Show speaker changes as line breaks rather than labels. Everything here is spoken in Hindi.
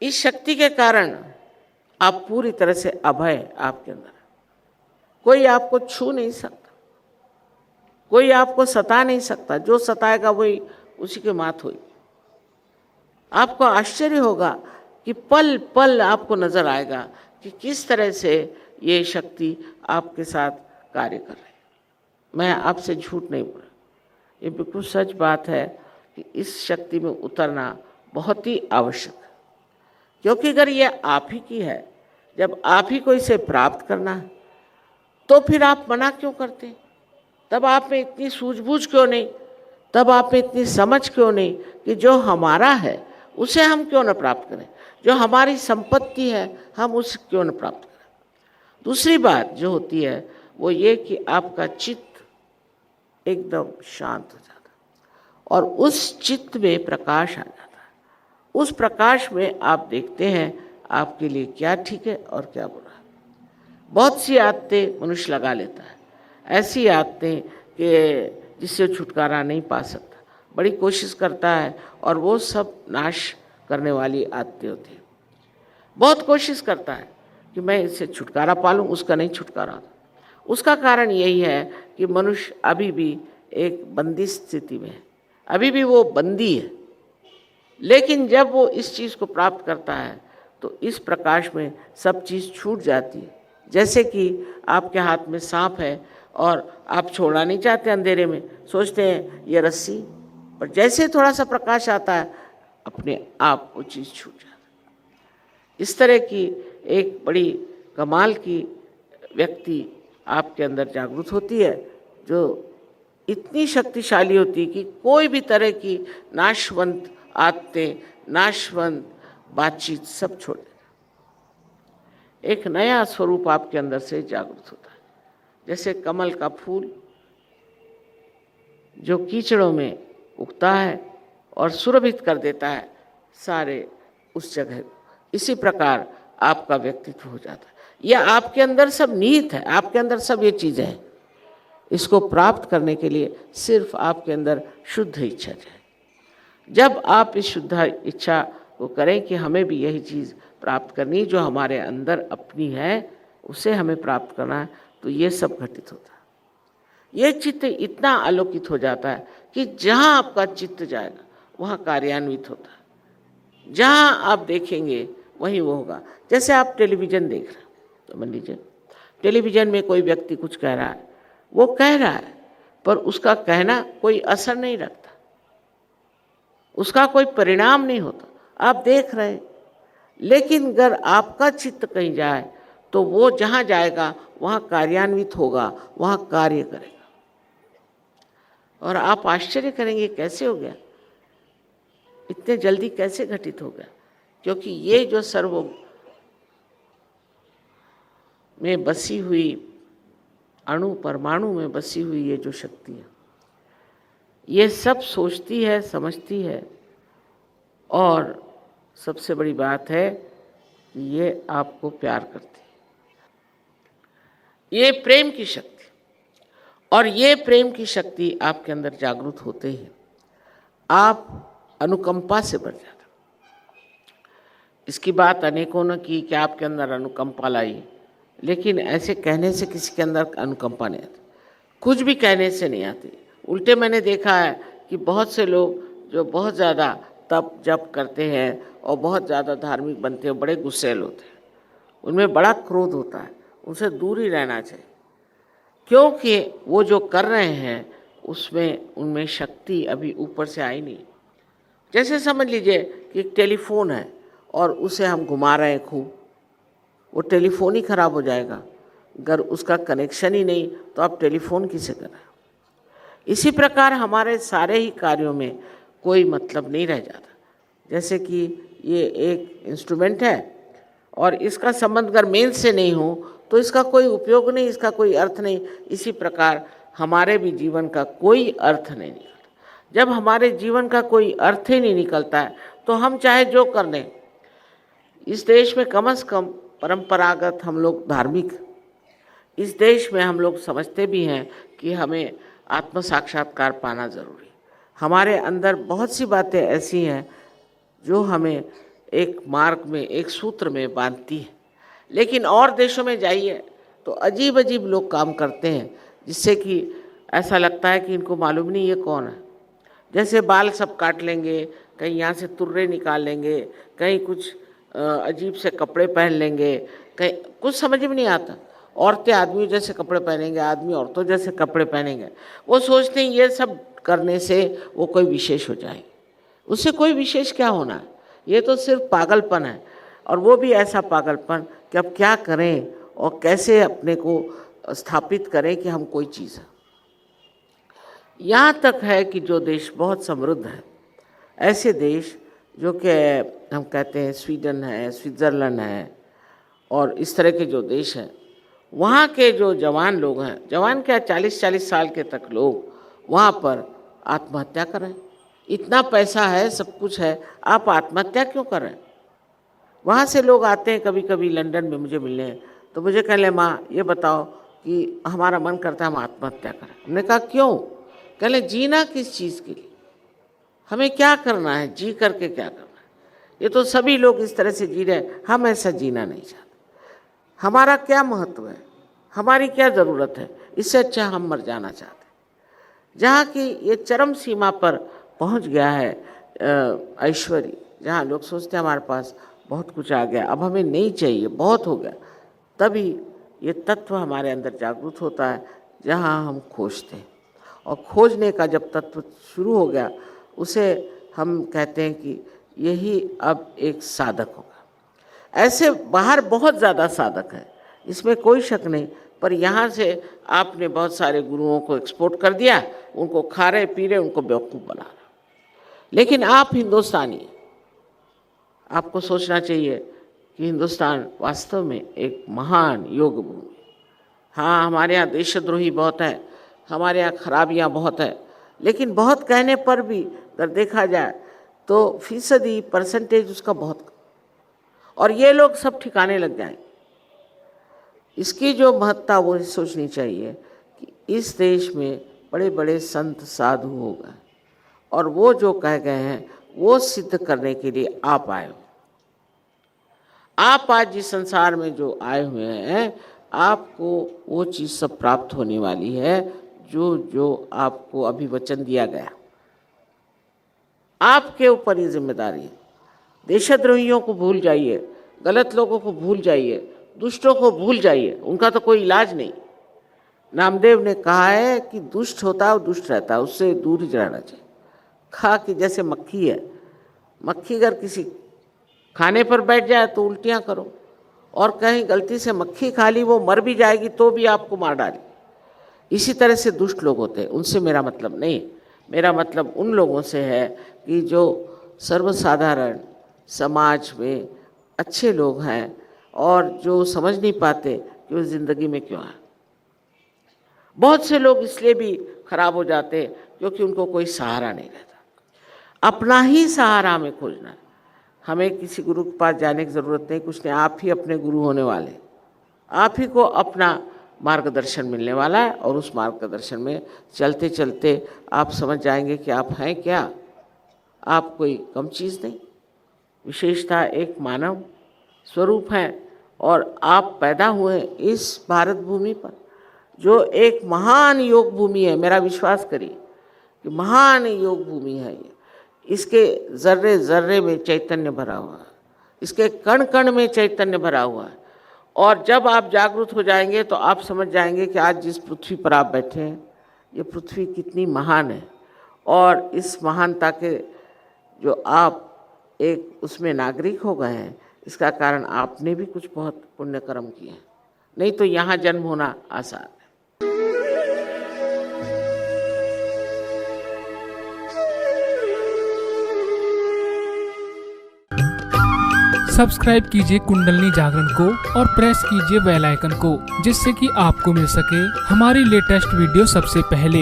इस शक्ति के कारण आप पूरी तरह से अभय आपके अंदर है। कोई आपको छू नहीं सकता, कोई आपको सता नहीं सकता। जो सताएगा वही उसी के मात हुई। आपको आश्चर्य होगा कि पल पल आपको नजर आएगा कि किस तरह से ये शक्ति आपके साथ कार्य कर रही है। मैं आपसे झूठ नहीं बोल रहा, ये बिल्कुल सच बात है कि इस शक्ति में उतरना बहुत ही आवश्यक है। क्योंकि अगर ये आप ही की है, जब आप ही को इसे प्राप्त करना है, तो फिर आप मना क्यों करते हैं? तब आप में इतनी सूझबूझ क्यों नहीं? तब आप में इतनी समझ क्यों नहीं कि जो हमारा है उसे हम क्यों न प्राप्त करें, जो हमारी संपत्ति है हम उसे क्यों न प्राप्त करें। दूसरी बात जो होती है वो ये कि आपका चित्त एकदम शांत हो जाता है और उस चित्त में प्रकाश आ जाता है। उस प्रकाश में आप देखते हैं आपके लिए क्या ठीक है और क्या बुरा है। बहुत सी आदतें मनुष्य लगा लेता है, ऐसी आदतें कि जिससे छुटकारा नहीं पा सकता, बड़ी कोशिश करता है और वो सब नाश करने वाली आदतें होती हैं। बहुत कोशिश करता है कि मैं इससे छुटकारा पा लूँ, उसका नहीं छुटकारा होता। उसका कारण यही है कि मनुष्य अभी भी एक बंदी स्थिति में है, अभी भी वो बंदी है। लेकिन जब वो इस चीज़ को प्राप्त करता है तो इस प्रकाश में सब चीज़ छूट जाती है। जैसे कि आपके हाथ में सांप है और आप छोड़ना नहीं चाहते अंधेरे में, सोचते हैं ये रस्सी, पर जैसे थोड़ा सा प्रकाश आता है अपने आप वो चीज़ छूट जाती है। इस तरह की एक बड़ी कमाल की व्यक्ति आपके अंदर जागृत होती है, जो इतनी शक्तिशाली होती है कि कोई भी तरह की नाशवंत आदतें, नाशवंत बातचीत सब छोड़ देता। एक नया स्वरूप आपके अंदर से जागृत होता है। जैसे कमल का फूल जो कीचड़ों में उगता है और सुरभित कर देता है सारे उस जगह को, इसी प्रकार आपका व्यक्तित्व हो जाता है। यह आपके अंदर सब निहित है, आपके अंदर सब ये चीज़ें हैं। इसको प्राप्त करने के लिए सिर्फ आपके अंदर शुद्ध इच्छा चाहिए। जब आप इस शुद्ध इच्छा को करें कि हमें भी यही चीज़ प्राप्त करनी जो हमारे अंदर अपनी है, उसे हमें प्राप्त करना है, तो ये सब घटित होता है। ये चित्त इतना आलोकित हो जाता है कि जहाँ आपका चित्त जाएगा वहाँ कार्यान्वित होता है। जहाँ आप देखेंगे वहीं वो होगा। जैसे आप टेलीविज़न देख रहे हैं, तो मान लीजिए टेलीविज़न में कोई व्यक्ति कुछ कह रहा है, वो कह रहा है पर उसका कहना कोई असर नहीं रखता, उसका कोई परिणाम नहीं होता, आप देख रहे हैं। लेकिन अगर आपका चित्त कहीं जाए तो वो जहाँ जाएगा वहाँ कार्यान्वित होगा, वहाँ कार्य करेगा। और आप आश्चर्य करेंगे कैसे हो गया, इतने जल्दी कैसे घटित हो गया। क्योंकि ये जो सर्व में बसी हुई अणु परमाणु में बसी हुई ये जो शक्ति है, ये सब सोचती है, समझती है, और सबसे बड़ी बात है कि ये आपको प्यार करती है। ये प्रेम की शक्ति, और ये प्रेम की शक्ति आपके अंदर जागृत होते ही आप अनुकंपा से भर जाते। इसकी बात अनेकों ने की कि आपके अंदर अनुकंपा लाई, लेकिन ऐसे कहने से किसी के अंदर अनुकंपा नहीं आती, कुछ भी कहने से नहीं आती। उल्टे मैंने देखा है कि बहुत से लोग जो बहुत ज़्यादा तप जप करते हैं और बहुत ज़्यादा धार्मिक बनते हैं, बड़े गुस्सैल होते हैं, उनमें बड़ा क्रोध होता है, उनसे दूर ही रहना चाहिए। क्योंकि वो जो कर रहे हैं उसमें उनमें शक्ति अभी ऊपर से आई नहीं। जैसे समझ लीजिए कि एक टेलीफोन है और उसे हम घुमा रहे हैं खूब, वो टेलीफोन ही ख़राब हो जाएगा। अगर उसका कनेक्शन ही नहीं तो आप टेलीफोन किसे कर रहे हो। इसी प्रकार हमारे सारे ही कार्यों में कोई मतलब नहीं रह जाता। जैसे कि ये एक इंस्ट्रूमेंट है और इसका संबंध अगर मेन से नहीं हो तो इसका कोई उपयोग नहीं, इसका कोई अर्थ नहीं। इसी प्रकार हमारे भी जीवन का कोई अर्थ नहीं निकलता। जब हमारे जीवन का कोई अर्थ ही नहीं निकलता है तो हम चाहे जो कर लें। इस देश में कम से कम परंपरागत हम लोग धार्मिक, इस देश में हम लोग समझते भी हैं कि हमें आत्म साक्षात्कार पाना ज़रूरी। हमारे अंदर बहुत सी बातें ऐसी हैं जो हमें एक मार्ग में, एक सूत्र में बांधती है। लेकिन और देशों में जाइए तो अजीब अजीब लोग काम करते हैं, जिससे कि ऐसा लगता है कि इनको मालूम नहीं ये कौन है। जैसे बाल सब काट लेंगे, कहीं यहाँ से तुर्रे निकाल लेंगे, कहीं कुछ अजीब से कपड़े पहन लेंगे, कहीं कुछ समझ में नहीं आता। औरतें आदमी जैसे कपड़े पहनेंगे, आदमी औरतों जैसे कपड़े पहनेंगे। वो सोचते हैं ये सब करने से वो कोई विशेष हो जाए। उससे कोई विशेष क्या होना है, ये तो सिर्फ पागलपन है। और वो भी ऐसा पागलपन कि अब क्या करें और कैसे अपने को स्थापित करें कि हम कोई चीज़ है। यहाँ तक है कि जो देश बहुत समृद्ध है, ऐसे देश जो कि हम कहते हैं स्वीडन है, स्विट्ज़रलैंड है और इस तरह के जो देश हैं, वहाँ के जो जवान लोग हैं, जवान क्या 40-40 साल के तक लोग वहाँ पर आत्महत्या कर रहे हैं। इतना पैसा है, सब कुछ है, आप आत्महत्या क्यों कर रहे हैं? वहाँ से लोग आते हैं कभी कभी लंदन में मुझे मिलने, तो मुझे कह ले माँ ये बताओ कि हमारा मन करता है हम आत्महत्या करें। हमने कहा क्यों? कह ले जीना किस चीज़ के लिए, हमें क्या करना है, जी करके क्या करना है? ये तो सभी लोग इस तरह से जी रहे हैं, हम ऐसा जीना नहीं चाहते। हमारा क्या महत्व है, हमारी क्या ज़रूरत है, इससे अच्छा हम मर जाना चाहते हैं। जहाँ की ये चरम सीमा पर पहुँच गया है ऐश्वर्य, जहाँ लोग सोचते हैं हमारे पास बहुत कुछ आ गया, अब हमें नहीं चाहिए, बहुत हो गया, तभी ये तत्व हमारे अंदर जागृत होता है जहाँ हम खोजते हैं। और खोजने का जब तत्व शुरू हो गया, उसे हम कहते हैं कि यही अब एक साधक होगा। ऐसे बाहर बहुत ज़्यादा साधक है, इसमें कोई शक नहीं, पर यहाँ से आपने बहुत सारे गुरुओं को एक्सपोर्ट कर दिया, उनको खा रहे पी रहे, उनको बेवकूफ़ बना रहे। लेकिन आप हिंदुस्तानी, आपको सोचना चाहिए कि हिंदुस्तान वास्तव में एक महान योग भूमि। हाँ, हमारे यहाँ देशद्रोही बहुत है, हमारे यहाँ खराबियाँ बहुत है, लेकिन बहुत कहने पर भी अगर देखा जाए तो फीसदी परसेंटेज उसका बहुत, और ये लोग सब ठिकाने लग जाएंगे। इसकी जो महत्ता वो सोचनी चाहिए कि इस देश में बड़े बड़े संत साधु हो गए, और वो जो कह गए हैं वो सिद्ध करने के लिए आप आए हो। आप आज जिस संसार में जो आए हुए हैं, आपको वो चीज़ सब प्राप्त होने वाली है जो जो आपको अभी वचन दिया गया। आपके ऊपर ये जिम्मेदारी है। देशद्रोहियों को भूल जाइए, गलत लोगों को भूल जाइए, दुष्टों को भूल जाइए, उनका तो कोई इलाज नहीं। नामदेव ने कहा है कि दुष्ट होता है वो दुष्ट रहता है, उससे दूर ही रहना चाहिए। खा कि जैसे मक्खी है, मक्खी अगर किसी खाने पर बैठ जाए तो उल्टियाँ करो, और कहीं गलती से मक्खी खा ली, वो मर भी जाएगी तो भी आपको मार डाले। इसी तरह से दुष्ट लोग होते हैं, उनसे मेरा मतलब नहीं। मेरा मतलब उन लोगों से है कि जो सर्वसाधारण समाज में अच्छे लोग हैं और जो समझ नहीं पाते कि वो ज़िंदगी में क्यों है। बहुत से लोग इसलिए भी खराब हो जाते हैं क्योंकि उनको कोई सहारा नहीं रहता। अपना ही सहारा हमें खोजना है। हमें किसी गुरु के पास जाने की ज़रूरत नहीं, कुछ नहीं, आप ही अपने गुरु होने वाले। आप ही को अपना मार्गदर्शन मिलने वाला है, और उस मार्गदर्शन में चलते चलते आप समझ जाएंगे कि आप हैं क्या। आप कोई कम चीज़ नहीं, विशेषता एक मानव स्वरूप हैं, और आप पैदा हुए इस भारत भूमि पर जो एक महान योग भूमि है। मेरा विश्वास करिए कि महान योग भूमि है ये। इसके ज़र्रे ज़र्रे में चैतन्य भरा हुआ है, इसके कण कण में चैतन्य भरा हुआ है। और जब आप जागरूक हो जाएंगे तो आप समझ जाएंगे कि आज जिस पृथ्वी पर आप बैठे हैं, ये पृथ्वी कितनी महान है, और इस महानता के जो आप एक उसमें नागरिक हो गए हैं, इसका कारण आपने भी कुछ बहुत पुण्य कर्म किए हैं, नहीं तो यहाँ जन्म होना आसान है।
सब्सक्राइब कीजिए कुंडलनी जागरण को और प्रेस कीजिए बेल आइकन को, जिससे कि आपको मिल सके हमारी लेटेस्ट वीडियो सबसे पहले।